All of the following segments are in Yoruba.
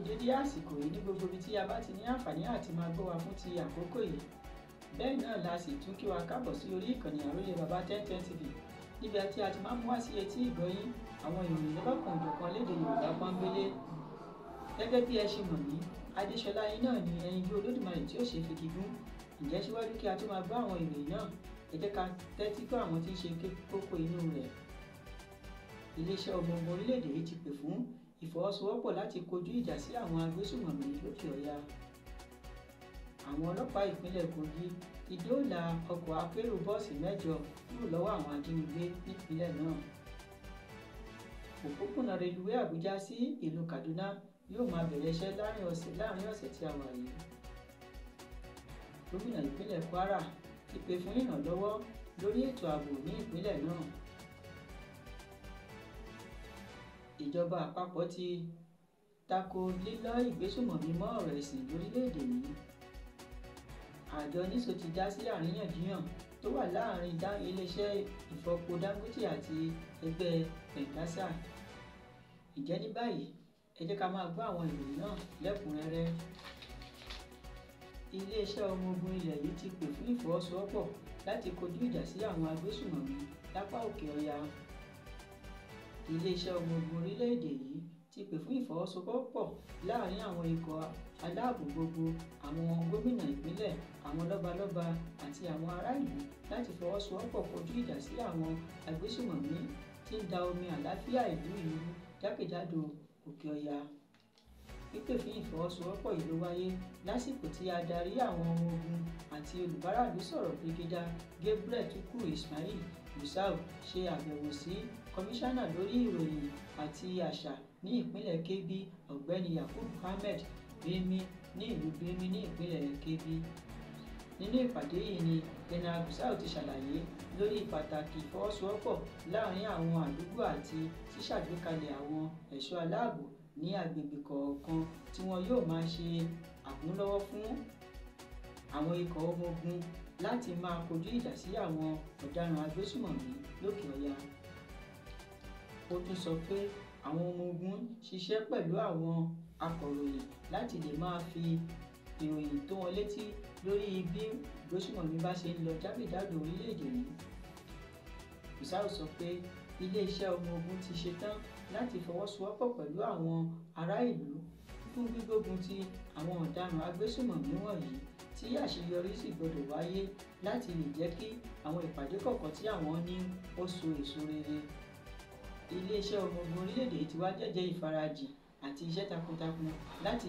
dédé àsìkò yìí ní gbogbo ibi tí a bá ti ní àǹfààní àti máa gbọ́ wa fún ti àkókò yìí. Bẹ́ẹ̀ náà la sì tún kí wa káàbọ̀ sí orí ìkànnì Àròyé Baba 1010 TV níbi tí a ti máa mú wá sí etí ìgbọ́yín àwọn ìròyìn lọ́kàn òjọ̀kan lédè Yorùbá pọ́nbélé. Gẹ́gẹ́ bí ẹ ṣe mọ̀ ní, Adéṣọlá yín náà ni ẹyinjú Olódùmarè tí ó ṣe fi gígùn. Ǹjẹ́ síwájú kí a tó máa gbọ́ àwọn ìròyìn náà, ẹ jẹ́ ká tẹ́tí gbọ́ àwọn tí ń ṣe kókó inú rẹ̀. Iléeṣẹ́ ọmọ ogun orílẹ̀-èdè yìí ti pè fún ìfọwọ́sowọ́pọ̀ láti kojú ìjà sí àwọn agbésùnmọ̀mí lókè ọya. Àwọn ọlọ́pàá ìpínlẹ̀ Kogi ti dóòlà ọkọ̀ akérò bọ́ọ̀sì 8 kúrò lọ́wọ́ àwọn ajínigbé nípínlẹ̀ náà. Òpópónà reluwé Àbújá sí ìlú Kaduna yóò máa bẹ̀rẹ̀ iṣẹ́ láàrin ọ̀sẹ̀ tí a wà yìí. Gómìnà ìpínlẹ̀ Kwara ti pè fún ìrànlọ́wọ́ lórí ètò ààbò ní ìpínlẹ̀ náà. Ìjọba àpapọ̀ ti tako lílọ́ ìgbésùnmọ̀mí mọ́ ọ̀rọ̀ ẹ̀sìn lórílẹ̀‐èdè yìí. Àjọ NISO ti dá sí àríyànjiyàn tó wà láàrin iléeṣẹ́ ìfọpo Dangote àti ẹgbẹ́ Pẹ̀ngásà. Ǹjẹ́ ní báyìí ẹ jẹ́ ká máa gbọ́ àwọn ìròyìn náà lẹ́kùnrẹ́rẹ́. Iléeṣẹ́ ọmọ ogun ilẹ̀ yìí ti pè fún ìfọwọ́sowọ́pọ̀ láti kojú ìjà sí àwọn agbésùnmọ̀mí lápá òkè ọya. Iléeṣẹ́ ọmọ ogun orílẹ̀-èdè yìí ti pè fún ìfọwọ́sowọ́pọ̀ láàrin àwọn ikọ̀ aláàbò gbogbo, àwọn gómìnà ìpínlẹ̀, àwọn lọ́balọ́ba àti àwọn ará ìlú láti fọwọ́sowọ́pọ̀ kojú ìjà sí àwọn agbésùnmọ̀mí tí ń da omi àlàáfíà ìlú jákèjádò òkè ọya. Pípè fún ìfọwọ́sowọ́pọ̀ yìí ló wáyé lásìkò tí adarí àwọn ọmọ ogun àti olùbáràlú sọ̀rọ̀ Brigadier Gabriel Tukur Ismail Gusau ṣe àbẹ̀wò sí kọmíṣánná lórí ìròyìn àti àṣà ní ìpínlẹ̀ Kebbi ọ̀gbẹ́ni Yakub Ahmed Birni ní ìlú Birni ní ìpínlẹ̀ Kebbi. Nínú ìpàdé yìí ni General Gusau ti ṣàlàyé lórí pàtàkì ìfọwọ́sowọ́pọ̀ láàrin àwọn àdúgbò àti ṣíṣàgbékalẹ̀ àwọn ẹ̀ṣọ́ aláàbò ní agbègbè kọ̀ọ̀kan tí wọn yóò máa ṣe àkúnlọ́wọ́ fún àwọn ikọ̀ ọmọ ogun láti máa kojú ìjà sí àwọn ọ̀daràn agbésùnmọ̀mí lókè ọya. Ó tún sọ pé àwọn ọmọ ogun ṣiṣẹ́ pẹ̀lú àwọn akọ̀ròyìn láti lè máa fi ìròyìn tó wọn létí lórí bí ìgbésùnmọ̀mí bá ṣe ń lọ jákèjádò orílẹ̀-èdè yìí. Gusau sọ pé iléeṣẹ́ ọmọ ogun ti ṣetán láti fọwọ́sowọ́pọ̀ pẹ̀lú àwọn ará ìlú fún gbígbógun ti àwọn ọ̀daràn agbésùnmọ̀mí wọ̀nyí tí àṣeyọrí sì gbọdọ̀ wáyé láti lè jẹ́ kí àwọn ìpàdé kọ̀ọ̀kan tí àwọn ní ó so èso rere. Iléeṣẹ́ ọmọ ogun orílẹ̀-èdè ti wá jẹ́jẹ́ ìfarajìn àti iṣẹ́ takuntakun láti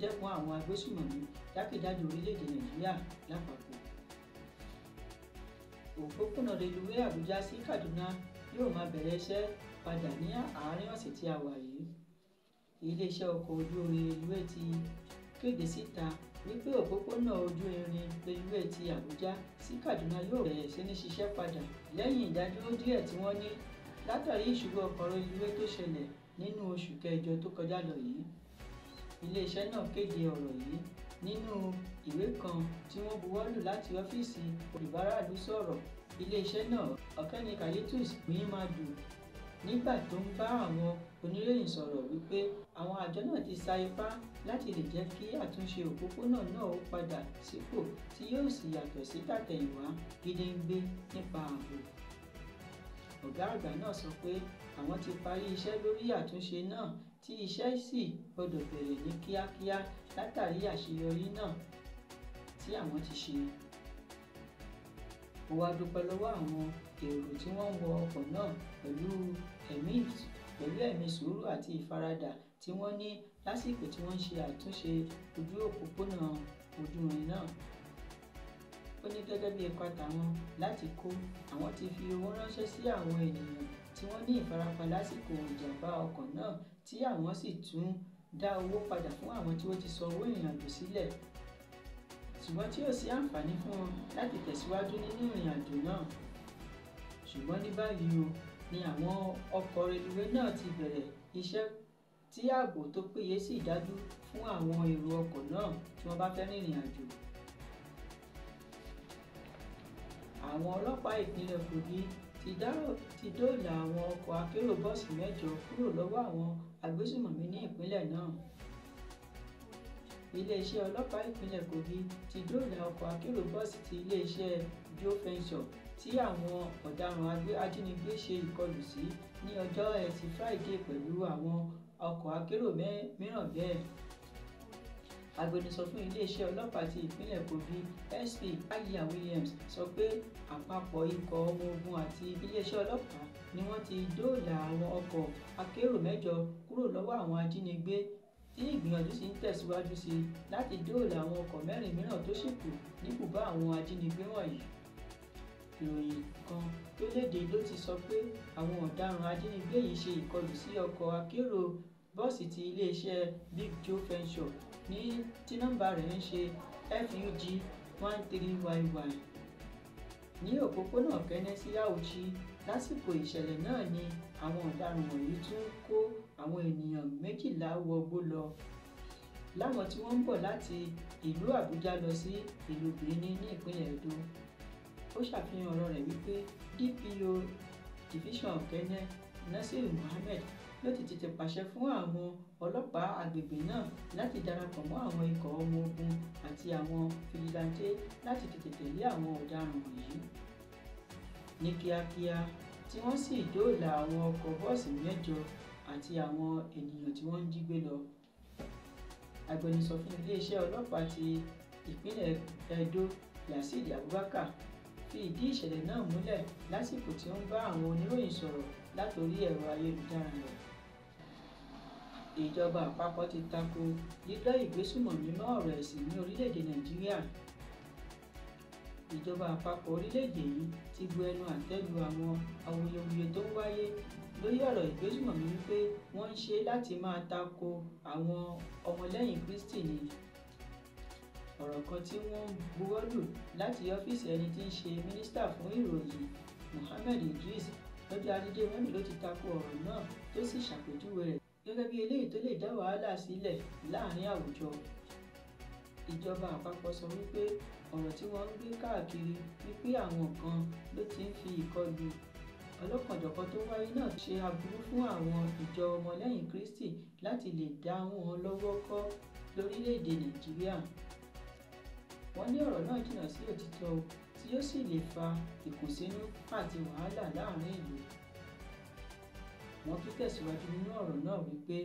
dẹ́kun àwọn agbésùnmọ̀mí jákèjádò orílẹ̀-èdè Nàìjíríà lápapọ̀. Òpópónà reluwé Àbújá sí Kaduna yóò máa bẹ̀rẹ̀ iṣẹ́ padà ní àárín ọ̀sẹ̀ tí a wà yìí. Iléeṣẹ́ ọkọ̀ ojú irin reluwé ti kéde síta wípé òpópónà ojú irin reluwé ti Àbújá sí Kaduna yóò bẹ̀rẹ̀ sí ní ṣiṣẹ́ padà lẹ́yìn ìdádúró díẹ̀ tí wọ́n ní látàrí ìṣubú ọkọ̀ reluwé tó ṣẹlẹ̀ nínú oṣù kẹjọ tó kọjá lọ yìí. Iléeṣẹ́ náà kéde ọ̀rọ̀ yìí nínú ìwé kan tí wọ́n buwọ́lù láti ọ́fíìsì olùbáràlú sọ̀rọ̀. Iléeṣẹ́ náà Ọ̀kẹ́ni Kayettus Gbìyìnmádù nígbà tó ń bá àwọn oníròyìn sọ̀rọ̀ wípé àwọn àjọ náà ti sa ipá láti lè jẹ́ kí àtúnṣe òpópónà náà ó padà sípò tí yóò sì yàtọ̀ sí tàtẹ̀yìnwá gédéǹgbé nípa ààbò. Ọ̀gá àgbà náà sọ pé àwọn ti parí iṣẹ́ lórí àtúnṣe náà tí iṣẹ́ sì gbọdọ̀ bẹ̀rẹ̀ ní kíákíá látàrí àṣeyọrí náà tí àwọn ti ṣe. Ó wá dúpẹ́ lọ́wọ́ àwọn èrò tí wọ́n ń wọ ọkọ̀ náà pẹ̀lú ẹ̀mí sùúrù àti ìfaradà tí wọ́n ní lásìkò tí wọ́n ń ṣe àtúnṣe ojú òpópónà ojú irin náà. Ó ní gẹ́gẹ́ bí ipa tàwọn láti kó, àwọn ti fi owó ránṣẹ́ sí àwọn ènìyàn tí wọ́n ní ìfarapa lásìkò ìjàmbá ọkọ̀ náà tí àwọn sì tún dá owó padà fún àwọn tí ó ti san owó ìrìnàjò sílẹ̀, ṣùgbọ́n tí ò sí àǹfààní fún wọn láti tẹ̀síwájú nínú ìrìnàjò náà. Ṣùgbọ́n ní báyìí ni àwọn ọkọ̀ reluwé náà ti bẹ̀rẹ̀ iṣẹ́ tí ààbò tó péye sì dájú fún àwọn èrò ọkọ̀ náà tí wọ́n bá fẹ́ rìnrìn àjò. Àwọn ọlọ́pàá ìpínlẹ̀ Kogi ti dóòlà àwọn ọkọ̀ akérò bọ́ọ̀sì 8 kúrò lọ́wọ́ àwọn agbésùnmọ̀mí ní ìpínlẹ̀ náà. iléeṣẹ́ ọlọ́pàá ìpínlẹ̀ Kogi ti dóòlà ọkọ̀ akérò bọ́ọ̀sì ti iléeṣẹ́ Geofence tí àwọn ọ̀daràn ajínigbé ṣe ìkọlù sí ní ọjọ́ Ẹtì Friday pẹ̀lú àwọn ọkọ̀ akérò mìíràn bẹ́ẹ̀. Agbẹnusọ fún iléeṣẹ́ ọlọ́pàá ti ìpínlẹ̀ Kogi SP Aya Williams sọ pé àpapọ̀ ikọ̀ ọmọ ogun àti iléeṣẹ́ ọlọ́pàá ni wọ́n ti dóòlà àwọn ọkọ̀ akérò 8 kúrò lọ́wọ́ àwọn ajínigbé tí ìgbìyànjú sì ń tẹ̀síwájú sí láti dóòlà àwọn ọkọ̀ 4 mìíràn tó sì kù ní bùbá àwọn ajínigbé wọ̀nyí. Ìròyìn kan tó léde ló ti sọ pé àwọn ọ̀daràn ajínigbé yìí ṣe ìkọlù sí ọkọ̀ akérò bọ́ọ̀sì ti iléeṣẹ́ Big Geofence ní tí nọ́mbà rẹ̀ ń ṣe FUG 13YY ní òpópónà Kẹ́nẹ́ sí Auchi. Lásìkò ìṣẹ̀lẹ̀ náà ni àwọn ọ̀daràn wọ̀nyí tún kó àwọn ènìyàn 12 wọgbó lọ láwọn tí wọ́n ń bọ̀ láti ìlú Àbújá lọ sí ìlú Benin ní ìpínlẹ̀ Edo. Ó ṣàfihàn ọ̀rọ̀ rẹ̀ wípé DPO Division Kẹ́nẹ́ Nasir Mohammed ló ti tètè pàṣẹ fún àwọn ọlọ́pàá agbègbè náà láti darapọ̀ mọ́ àwọn ikọ̀ ọmọ ogun àti àwọn fìjìláńtè láti tètè tẹ̀lé àwọn ọ̀daràn wọ̀nyí ní kíákíá tí wọ́n sì dóòlà àwọn ọkọ̀ bọ́ọ̀sì 8 àti àwọn ènìyàn tí wọ́n ń jí gbé lọ. Agbẹnusọ fún iléeṣẹ́ ọlọ́pàá ti ìpínlẹ̀ Edo Yasir Abubakar fi ìdí ìṣẹ̀lẹ̀ náà múlẹ̀ lásìkò tí ó ń bá àwọn oníròyìn sọ̀rọ̀ látòrí ẹ̀rọ ayélujára rẹ̀. Ìjọba àpapọ̀ ti tako lílọ́ ìgbésùmọ̀mí mọ́ ọ̀rọ̀ ẹ̀sìn ní orílẹ̀-èdè Nàìjíríà. Ìjọba àpapọ̀ orílẹ̀-èdè yìí ti bu ẹnu àtẹ́ lu àwọn awuyewuye tó ń wáyé lórí ọ̀rọ̀ ìgbésùmọ̀mí wípé wọ́n ń ṣe láti máa tako àwọn ọmọlẹ́yìn Kristi ni. Ọ̀rọ̀ kan tí wọ́n buwọ́lù láti ọ́fíìsì ẹni tí ń ṣe mínísítà fún ìròyìn Mohammed Idris lọ́jọ́ Ajé Monday ló ti tako ọ̀rọ̀ náà tó sì ṣàpèjúwe rẹ̀ gẹ́gẹ́ bí eléyìí tó lè dá wàhálà sílẹ̀ láàrin àwùjọ. Ìjọba àpapọ̀ sọ wípé ọ̀rọ̀ tí wọ́n ń gbé káàkiri wípé àwọn kan ló ti ń fi ìkọlù ọlọ́kanòjọ̀kan tó wáyé náà ṣe aburú fún àwọn ìjọ ọmọlẹ́yìn Kristi láti lè dá wọn lọ́wọ́ kọ́ lórílẹ̀‐èdè Nàìjíríà. Wọ́n ní ọ̀rọ̀ náà jìnnà sí òtítọ́ tí yóò sì lè fa ìkùnsínú àti wàhálà láàrin ìlú. Wọ́n tún tẹ̀síwájú nínú ọ̀rọ̀ náà wípé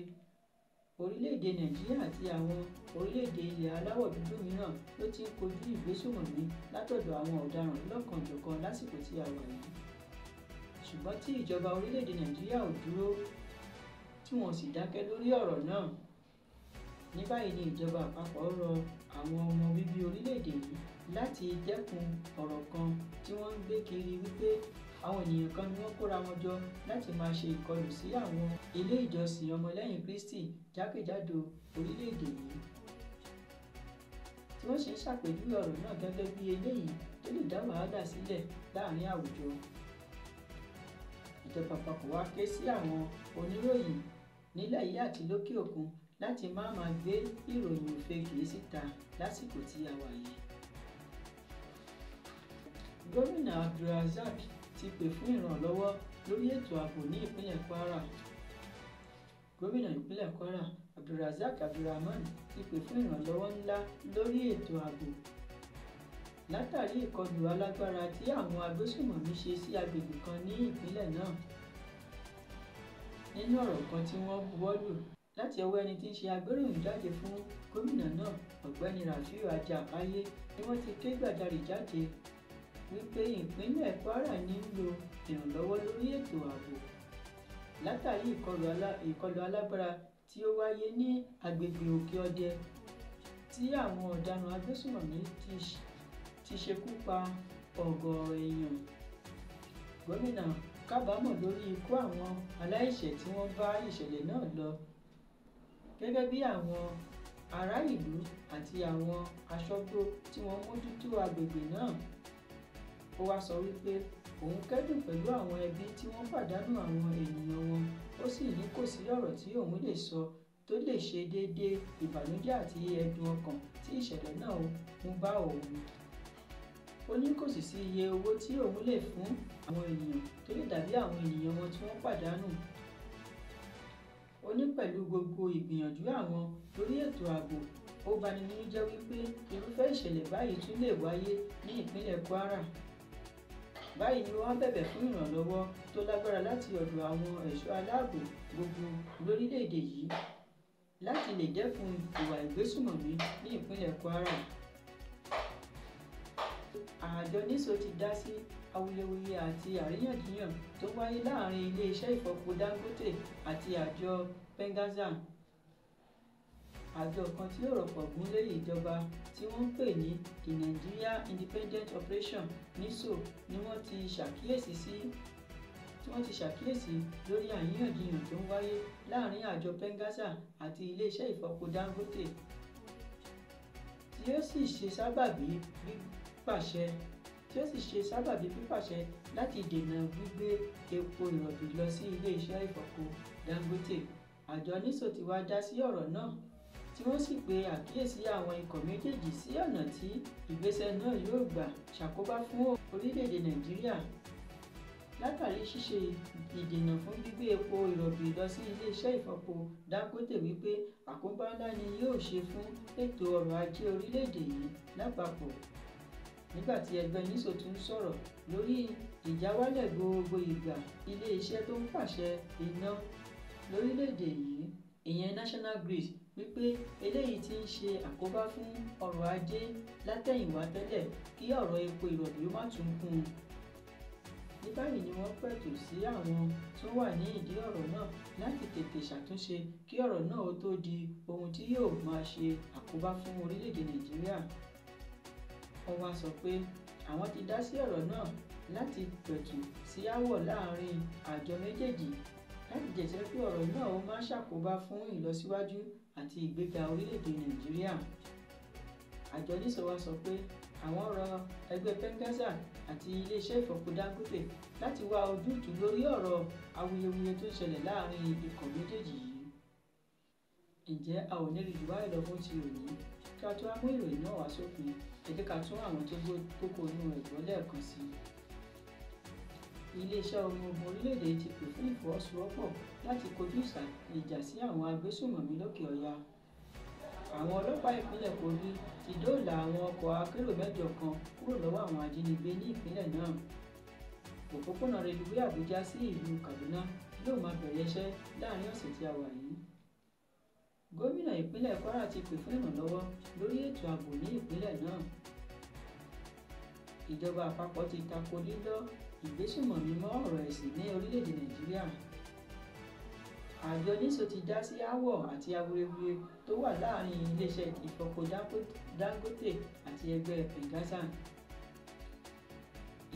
orílẹ̀-èdè Nàìjíríà àti àwọn orílẹ̀-èdè ilẹ̀ aláwọ̀ dúdú mìíràn ló ti ń kojú ìgbésùmọ̀mí látọ̀dọ̀ àwọn ọ̀daràn lọ́kànjọ̀kan lásìkò tí a wà yìí. Ṣùgbọ́n tí ìjọba orílẹ̀-èdè Nàìjíríà ò dúró tí wọ́n sì dákẹ́ lórí ọ̀rọ̀ náà. Ní báyìí ni ìjọba àpapọ̀ rọ àwọn ọmọ bíbí orílẹ̀-èdè yìí láti dẹ́kun ọ̀rọ̀ kan tí wọ́n ń gbé kiri wípé àwọn ènìyàn kan ni wọ́n kóra wọn jọ láti máa ṣe ìkọlù sí àwọn ilé ìjọsìn ọmọlẹ́yìn Kristi jákèjádò orílẹ̀-èdè yìí, tí wọ́n sì ń ṣàpèjúwe ọ̀rọ̀ náà gẹ́gẹ́ bí eléyìí tó lè dá wàhálà sílẹ̀ láàrin àwùjọ. Ìjọba àpapọ̀ wá ké sí àwọn oníròyìn nílẹ̀ yìí àti lókè òkun láti má máa gbé ìròyìn òfegè síta lásìkò tí a wà yìí. Gómìnà Abdulrazak ti pè fún ìrànlọ́wọ́ lórí ètò ààbò ní ìpínlẹ̀ Kwara. Gómìnà ìpínlẹ̀ Kwara Abdulrazak Abdulrahman ti pè fún ìrànlọ́wọ́ ńlá lórí ètò ààbò látàrí ìkọlù alágbára tí àwọn agbésùmọ̀mí ṣe sí agbègbè kan ní ìpínlẹ̀ náà. Nínú ọ̀rọ̀ kan tí wọ́n buwọ́lù láti ọwọ́ ẹni tí ń ṣe agbéròyìn jáde fún gómìnà náà ọ̀gbẹ́ni Rafiu Ajabaye ni wọ́n ti ké gbàjarè jáde wípé ìpínlẹ̀ Kwara nílò ìrànlọ́wọ́ lórí ètò ààbò látàrí ìkọlù alágbára tí ó wáyé ní agbègbè Òkè Ọdẹ tí àwọn ọ̀daràn agbésùmọ̀mí ti ṣekú pa ọ̀gọ̀ọ̀rọ̀ èèyàn. Gómìnà kábàámọ̀ lórí ikú àwọn aláìṣẹ̀ tí wọ́n bá ìṣẹ̀lẹ̀ náà lọ gẹ́gẹ́ bí àwọn ará ìlú àti àwọn aṣọ́gbó tí wọ́n mójútó agbègbè náà. Ó wá sọ wípé òun kẹ́dùn pẹ̀lú àwọn ẹbí tí wọ́n pàdánù àwọn ènìyàn wọn, ó sì ní kò sí ọ̀rọ̀ tí òun lè sọ tó lè ṣe déédéé ìbànújẹ́ àti ẹ̀dùn ọkàn tí ìṣẹ̀lẹ̀ náà mú bá òun. Ó ní kò sì sí iye owó tí òun lè fún àwọn ènìyàn tó lè dàbí àwọn ènìyàn wọn tí wọ́n pàdánù. Ó ó ní pẹ̀lú gbogbo ìgbìyànjú àwọn lórí ètò ààbò ó bani nínú jẹ́ wípé irúfẹ́ ìṣẹ̀lẹ̀ báyìí tún lè wáyé ní ìpínlẹ̀ Kwara. Báyìí ni wọ́n bẹ̀bẹ̀ fún ìrànlọ́wọ́ tó lágbára láti ọ̀dọ̀ àwọn ẹ̀ṣọ́ aláàbò gbogbo lórílẹ̀‐èdè yìí láti lè dẹ́kun ìwà ìgbésùmọ̀mí ní ìpínlẹ̀ Kwara. Àjọ NISO ti dá sí awuyewuye àti àríyànjiyàn tó wáyé láàrin ilé-iṣẹ́ ìfọpo Dangote àti àjọ Pengassan. Àjọ kan tí ó rọ̀pọ̀ gúnlé ìjọba tí wọ́n ń pè ní the Nigeria Independent Operation NISO ni wọ́n ti ṣàkíyèsí lórí àríyànjiyàn tó ń wáyé láàrin àjọ Pengassan àti ilé-iṣẹ́ ìfọpo Dangote tí ó sì ṣe sábàbí pípàṣẹ láti dènà gbígbé epo ìrọ̀bì lọ sí ilé-iṣẹ́ ìfọpo Dangote. Àjọ NISO ti wá dá sí ọ̀rọ̀ náà tí wọ́n sì pe àkíyèsí àwọn ikọ̀ méjèèjì sí ọ̀nà tí ìgbésẹ̀ náà yóò gbà ṣàkóbá fún orílẹ̀-èdè Nàìjíríà látàrí ṣíṣe ìdènà fún gbígbé epo ìrọ̀bì lọ sí ilé-iṣẹ́ ìfọpo Dangote wípé àkóbá ńlá ni yóò ṣe fún ètò ọrọ̀ ajé orílẹ̀-èdè yìí lápapọ̀. Nígbà tí ẹgbẹ́ NISO tún sọ̀rọ̀ lórí ìjáwálẹ̀ gbogbo ìgbà ilé-iṣẹ́ tó ń pàṣẹ iná lórílẹ̀-èdè yìí ìyẹn National Grid wípé eléyìí ti ń ṣe àkóbá fún ọrọ̀ ajé látẹ̀yìnwá tẹ́lẹ̀ kí ọ̀rọ̀ epo ìrọ̀bì ó má tún kún un. Ní báyìí ni wọ́n pẹ̀tù sí àwọn tó wà ní ìdí ọ̀rọ̀ náà láti tètè ṣàtúnṣe kí ọ̀rọ̀ náà ó tó di ohun tí yóò máa ṣe àkóbá fún orílẹ̀-èdè Nàìjíríà. Wọ́n wá sọ pé àwọn ti dá sí ọ̀rọ̀ náà láti pẹ̀tù sí aáwọ̀ láàrin àjọ méjèèjì láti jẹ́jẹ́ pé ọ̀rọ̀ náà ó máa ṣàkóbá fún ìlọsíwájú àti ìgbéga orílẹ̀-èdè Nàìjíríà. Àjọ NISO wá sọ pé àwọn rọ ẹgbẹ́ Pengassan àti iléeṣẹ́ ìfọpo Dangote láti wá ojútùú lórí ọ̀rọ̀ awuyewuye tó ṣẹlẹ̀ láàrin ikọ̀ méjèèjì yìí. Ǹjẹ́ a ò ní rí jù báyìí lọ fún ti òní? Kí a tó wá mú ìròyìn náà wá sópin, ẹ jẹ́ ká tún àwọn tó kókó inú rẹ̀ gbọ́ lẹ́ẹ̀kan sí i. Iléeṣẹ́ ọmọ ogun orílẹ̀-èdè ti pè fún ìfọwọ́sowọ́pọ̀ láti kojú ìjà sí àwọn agbésùmọ̀mí lókè ọya. Àwọn ọlọ́pàá ìpínlẹ̀ Kogi ti dóòlà àwọn ọkọ̀ akérò 8 kan kúrò lọ́wọ́ àwọn ajínigbé ní ìpínlẹ̀ náà. Òpópónà reluwé Àbújá sí ìlú Kaduna yóò máa bẹ̀rẹ̀ iṣẹ́ láàrin ọ̀sẹ̀ tí a wà yìí. Gómìnà ìpínlẹ̀ Kwara ti pè fún ìrànlọ́wọ́ lórí ètò ààbò ní ìpínlẹ̀ náà. Ìjọba àpapọ̀ ti tako lílọ́ ìgbésùmọ̀mí mọ́ ọ̀rọ̀ ẹ̀sìn ní orílẹ̀-èdè Nàìjíríà. Àjọ NISO ti dá sí aáwọ̀ àti awuyewuye tó wà láàrin iléeṣẹ́ ìfọpo Dangote àti ẹgbẹ́ Pengassan.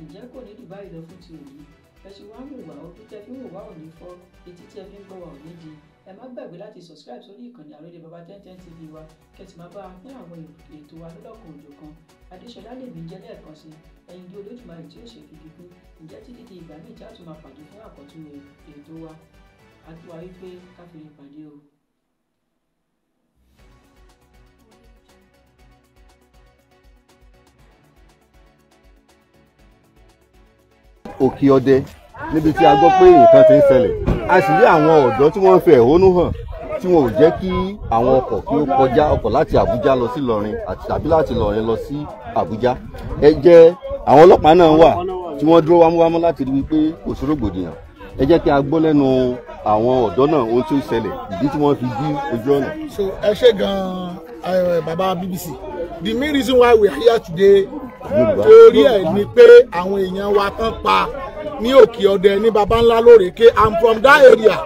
Ǹjẹ́ kò ní Dubai lọ fún ti òní? Ẹ ṣe wá ń wò wá, ojú tẹ́ fi ń wò wá ò ní fọ́, etí tí ẹ fi ń gbọ́ wá ò ní di. Ẹ má gbàgbé láti subscribe sórí ìkànnì Àròlé Baba 1010 TV wa kẹ́tì máa bá a pín àwọn ètò wa lọ́lọ́kan òjọ̀kan. Adéṣọlá lèmi jẹ́ lẹ́ẹ̀kan sí ẹ̀yin di Olódùmarè tí ó ṣe fìdí kú. Ǹjẹ́ títí di ìgbà míì tí a tún máa pàdé fún àkọ́tún ètò wa, a tún wá wípé ká fi lè pàdé o. Òkè Ọdẹ níbi tí a gbọ́ pé nǹkan ti ń ṣẹlẹ̀, a sì rí àwọn ọ̀dọ́ tí wọ́n ń fi ẹ̀hónú hàn tí wọn ò jẹ́ kí àwọn ọkọ̀ kí ó kọjá ọkọ̀ láti Àbújá lọ sí Ìlọrin tàbí láti Ìlọrin lọ sí Àbújá. Àwọn ọlọ́pàá náà wà tí wọ́n dúró wámúwámú láti rí wípé kò sí rògbòdìyàn. Ẹ jẹ́ kí a gbọ́ lẹ́nu àwọn ọ̀dọ́ náà ohun tí ó ṣẹlẹ̀, ìdí tí wọ́n fi dí ojú ọ̀nà. So ẹ ṣé gan-an bàbá BBC. The main reason why we are here today torí ẹ̀ ni pé àwọn èèyàn wa tán pa ní Òkè Ọdẹ ní baba ńlá lórèké. I'm from that area.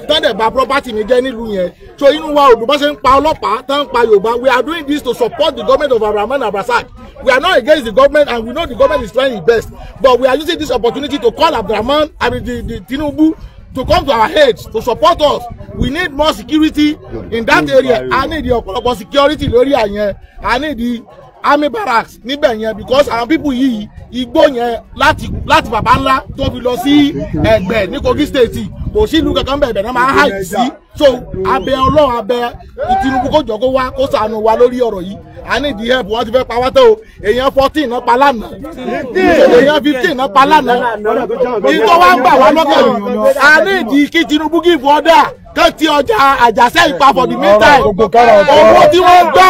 Tẹ́lẹ̀ bá property mi jẹ́ nílùú yẹn. So inú wa òdùbọ́ ṣe ń pa ọlọ́pàá tán ń pa Yorùbá. We are doing this to support the government of Abdulrahman Abrasaq. We are not against the government and we know the government is trying its best. But we are using this opportunity to call Abdulrahman, the Tinubu, to come to our aid, to support us. We need more security in that area. I need the ọ̀pọ̀lọpọ̀ security lórí àyẹn. I need the army barracks níbẹ̀ yẹn because àwọn people yìí igbó yẹn láti bàbá ńlá tó fi lọ sí Ẹ̀gbẹ́ ní Kogi state kò sí ìlú kankan bẹ̀ẹ̀ náà máa ń hàì sí. So abẹ Ọlọ́run abẹ Tinubu kó jọ kó wá kó ṣàánú wa lórí ọ̀rọ̀ yìí. I need the help. Wọ́n ti fẹ́ pa wá tó o èèyàn 14 náà pa lánàá èèyàn 15 náà pa lánàá ìtọ́ wa ń bà wá lọ́kàn. I need kí Tinubu give order kán ti ọjà àjàṣẹ́ ìpa for the meantime owó tí wọ́n gbà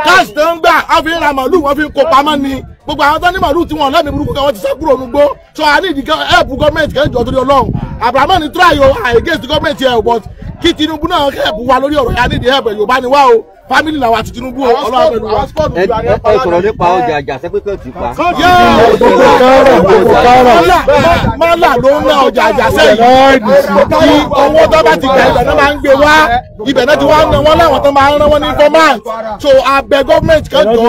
cash tó ń gbà wọ́n fi ń ra màálù wọ́n fi ń kó pamọ́ ni gbogbo àwọn tó ní màálù tí wọ́n lẹ́mìí burúkú kan wọ́n ti sá kúrò nígbó so a ní ìdí help gọ́ọ̀mẹ̀ntì kẹ́jọ torí ọlọ́run Abrahamu ní try o against gọ́ọ̀mẹ̀ntì ẹ̀ but kí Tinubu náà help wa lórí ọ̀rọ̀ yà ní ìdí help Yorùbá ni wá o family làwọn àti Tinubu ọlọ́run pẹ̀lú wa. ẹ sọ̀rọ̀ nípa ọjà àjàṣẹ́ pé kò tí pa. mọ́là ló ń ná ọjà àjàṣẹ́ yìí kí owó tó bá ti gbà ibẹ̀ náà máa ń gbé wá ibẹ̀ náà ti wá ń ná wọn láwọn tó máa ń rán wọn ní informant so abẹ gọ́ọ̀mẹ̀ntì kan jọ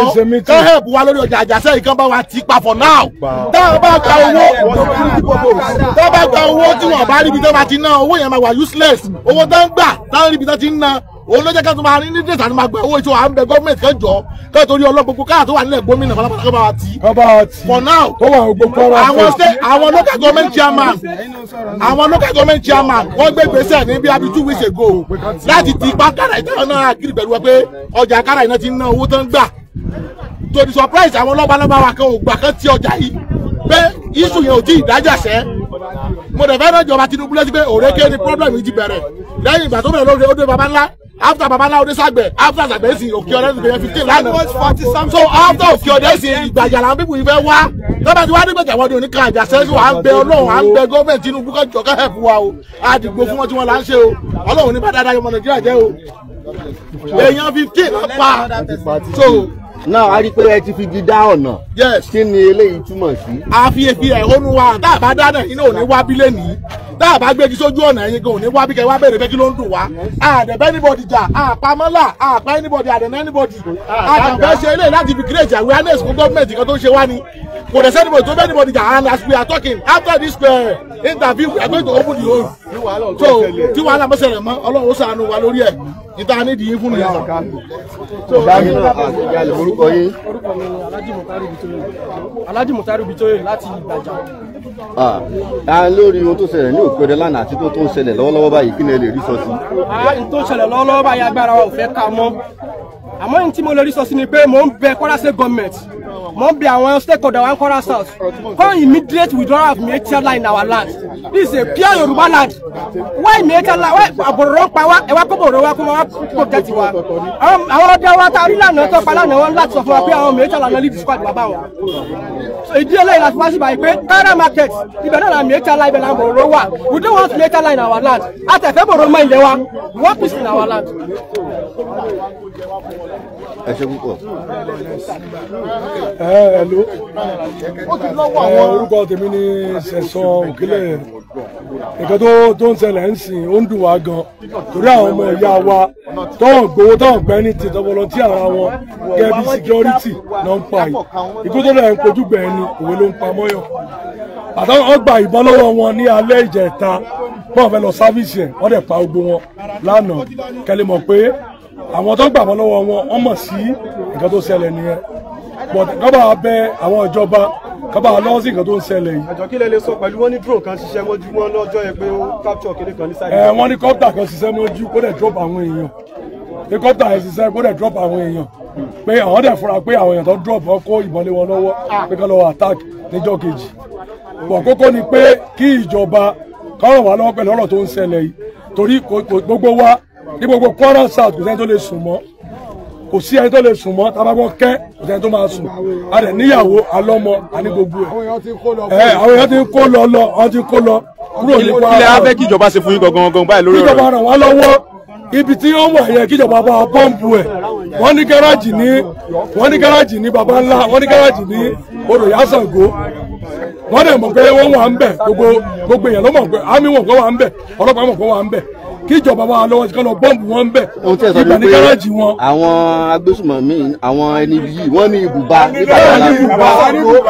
kan help wa lórí ọjà àjàṣẹ́ yìí kan bá wa ti pa for now. táwọn bá gba owó tí wọ́n bá ríbi tó bá ti ná owó yẹn máa wà useless owó tó ń gbà táwọn ríbi tó ti ń ná òun ló jẹ́ ká tó máa rí ní dèta ní máa gba owó ìṣòwò à ń bẹ gọ́ọ̀mẹ̀ntì kan jọ ká torí ọlọ́gbogbo káà tó wà nílẹ̀ gómìnà pátápátá bá wa tì. for now àwọn local government chairman wọ́n gbé gbèsè ní bí abi 2 weeks ago láti ti ipá kára ìtàn náà kiri pẹ̀lú pé ọjà kára iná ti ń ná owó tó ń gbà to the surprise àwọn lọ́balọ́ba wa kan ò gbà kan ti ọjà yìí pé iṣu yẹn ò tí ì dájàṣẹ́ mo dẹ̀ fẹ́ náà jọba Tinubu lẹ́sí pé òrékè ni problem yìí ti bẹ̀rẹ̀ lẹ́yìn ìgbà tó bẹ̀rẹ̀ lóde ó dé baba ńlá after baba ńlá ó dé Sàgbẹ̀ after Sàgbẹ̀ sì òkè ọ̀dẹ́ ìgbẹ̀yẹ 15 lánàá so after òkè ọ̀dẹ́ sì ìgbàjà làwọn pípù yìí fẹ́ wá tọ́ba ti wá nígbàjà wọ́n di oníkan àjàṣẹ́ so à ń bẹ Ọlọ́run à ń bẹ gọ́ọ̀mẹ̀ntì Tinubu kan jọ ká help wa o àdìgbò fún wọn tí wọ́n là ń ṣe o Ọlọ́run ní bá dáadáa ọmọ Nàìjíríà jẹ́ o èèyàn 15 ló pa so náà a rí pé ẹ ti fi di dá ọ̀nà. yes kí ni eléyìí túmọ̀ sí. a fi ẹ̀hónú wa tá a bá dáná iná ò ní wá bí lẹ́nìí tá a bá gbégi sójú ọ̀nà ẹ̀yin gan ò ní wá bí kẹ́ wá bẹ̀rẹ̀ pé kí ló ń dùn wá. àdẹ̀bẹ́ anybody jà àpamọ́là àpá anybody àdẹ̀nà anybody àdàbẹ́ ṣe eléyìí láti fi create awareness fún gọ́ọ̀mẹ̀ntì kan tó ń ṣe wá ni kò dẹ̀ sẹ́ni tó bẹ́ẹ̀ anybody jà and as we are talking after this interview we are going to open the hole so tí wàhálà mọ́sẹ̀rẹ̀ mọ́ Ọlọ́run ó ṣàánú wa lórí ẹ̀ níta nídìí yín fún mi. orúkọ yín. Alhaji Mutaru Bitoye láti Ìgbàjà. lórí ohun tó ṣẹlẹ̀ ní Òkè-Ọdẹ lánàá àti tó ń ṣẹlẹ̀ lọ́wọ́lọ́wọ́ báyìí kí ni ẹ lè rí sọ sí. n tó ń ṣẹlẹ̀ lọ́wọ́lọ́wọ́ báyìí agbára wa ò fẹ́ ká mọ́ àmọ́ ní tí mo lè rí sọ sí ni pé mò ń bẹ Kwara State government mò ń bẹ àwọn stakeholder wa Kwara South come immediate withdrawal of military line in our land. This is a pure Yoruba land. Why military line? Why àbòrò pa wá ẹ wá kó bòrò wá kó wá protect wa. Àwọn ọdẹ wa ta rí lánàá tó pa lánàá wọn láti sọ fún wa pé àwọn military line lead squad wà bá wọn. So ìdí eléyìí láti wá sí báyìí pé Kaira market ibẹ̀ náà la military line ibẹ̀ náà bòrò wà. We don't want military line in our land. Àtẹ̀fẹ́ bòrò mọ́ ilẹ̀ wa. We want peace in our land. ẹ ṣe púpọ̀. Hello. Orúkọ tèmi ni Sẹ̀san Òkèlè. Nǹkan tó ń ṣẹlẹ̀ ń sìn ó ń dùn wá gan. Torí àwọn ọmọ ìyá wa tọ́wọ̀n gbowó tọ́wọ̀n gbẹ́ ní ti tọ́wọ́lọ́ tí ara wọn gẹ́gẹ́ bí security náà ń pa yìí. Ikú tó lẹ̀ ń kojú gbẹ̀ ni òwe ló ń pa mọ́yọ̀. Àtàwọn gba ìbọn lọ́wọ́ wọn ní alẹ́ ìjẹta wọ́n fẹ́ lọ sáfíìsì ẹ̀ wọ́n dẹ̀ pa gbogbo wọn lánàá kẹ́lẹ́ mọ̀ pé àwọn tó gbà wọ́n lọ́wọ́ wọn wọ́n mọ̀ sí nǹkan tó ṣẹlẹ̀ nìyẹn but kábà bẹ àwọn ìjọba kábà lọ́wọ́ sí nǹkan tó ń ṣẹlẹ̀ yìí. àjọ kí lè lè sọ pẹ̀lú wọn ní drone kan ṣiṣẹ́ mọ́jú wọn lọ́jọ́ yẹn pé ó capture kiri kan ní sáyẹn. wọ́n ní kọ́pítà kan ṣiṣẹ́ mọ́jú kó dẹ̀ drop àwọn èèyàn pé kọ́pítà yẹn ṣiṣẹ́ kó dẹ̀ drop àwọn èèyàn pé àwọn dẹ̀ fura pé àwọn èèyàn tó drop wọn kó ìbọn lé wọn lọ́wọ́ pé kọ́ lọ́wọ́ attack níjọ́ kejì bọ̀ kókó ni pé kí ìjọba kọ́rọ̀ wá lọ́wọ́ pẹ̀lú ọ̀rọ̀ tó ń ṣẹlẹ̀ yìí torí gbogbo wa ní gbogbo Kwara South kò sẹ́ni tó lè sùn mọ́ kò sí ẹni tó lè sùn mọ́ tábàgbọ́ kẹ́ kò sẹ́ni tó máa sùn a dẹ̀ níyàwó alọ́mọ àní gbogbo ẹ̀ àwọn èèyàn ti ń kó lọ wọ́n ti ń kó lọ kúrò ní Kwara. ilé abẹ́ kí ìjọba ṣe fún yín gangan báyìí lórí ọ̀rọ̀ kíjọba ràn wá lọ́wọ́ ibi tí ó wà yẹn kíjọba bá wa pọ́ǹpù ẹ̀ wọ́n ní gáràjì ní baba ńlá wọ́n ní gáràjì ní odò Yásàngó wọ́n dẹ̀ mọ̀ pé wọ́n wà ń bẹ̀ gbogbo èèyàn ló mọ̀ pé àmì wọn kò wà ń bẹ̀ ọlọ́pàá mọ̀ pé wọ́n wà ń bẹ̀ kí ìjọba wa lọ́wọ́ sí kọ́ lọ bọ́ǹbù wọn ń bẹ̀ ibà ní gáràjì wọn. àwọn agbésùmọ̀mí àwọn ẹni yìí wọ́n ní ibùba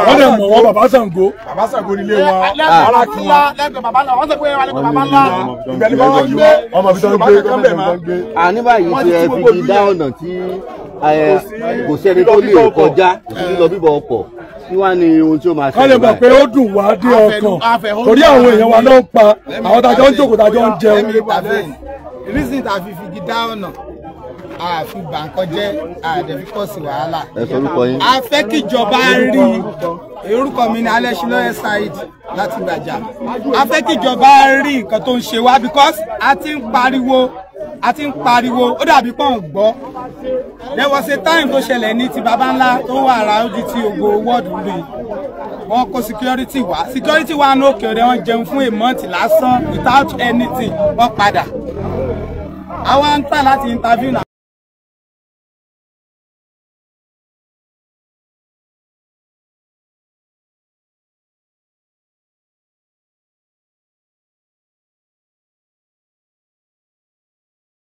wọ́n dẹ̀ mọ̀ wọ́n bàbá Ṣàngó. bàbá Ṣàngó nílé wa alákìlá lẹ́gbẹ̀ẹ́ bàbá ńlá wọ́n sọ pé wọ́n lẹ́gbẹ̀ẹ́ bàbá ńlá ìbẹ̀lẹ̀ bá wọ́n gbé ọmọ bí wọ́n gbé. àní báyìí ti ẹ fi dá ọ̀nà tí kò sẹ́ni tó lè kọjá lílọ bíbọ̀ ọkọ̀ kí wá ní ohun tí ó máa ṣẹlẹ̀ báyìí. wọ́n lè mọ̀ pé ó dùn wá dé ọkàn torí àwọn èèyàn wa náà ń pa àwọn tàjọ́ ń jókòó tàjọ́ ń jẹun. reason ta fi fi dá ọ̀nà àfi bàǹkan jẹ́ àdẹ̀fí pọ̀ sí wàhálà. ẹ sọ orúkọ yín. a fẹ́ kíjọba rí orúkọ mi ní Alẹ́ṣinlọ́yẹ Saheed láti Gbàjà. a fẹ́ kíjọba rí nǹkan tó ń ṣe wá because a ti ń pariwo ó dàbí pọ́n gbọ́. there was a time tó ṣẹlẹ̀ ní ti baba ńlá tó wà ráúdí tí ògo wọ́ọ̀dù rí wọ́n kó security wá ní òkè ọ̀rẹ́ wọn jẹun fún a month lásán without anything wọ́n padà. àwa ń tà láti interview náà.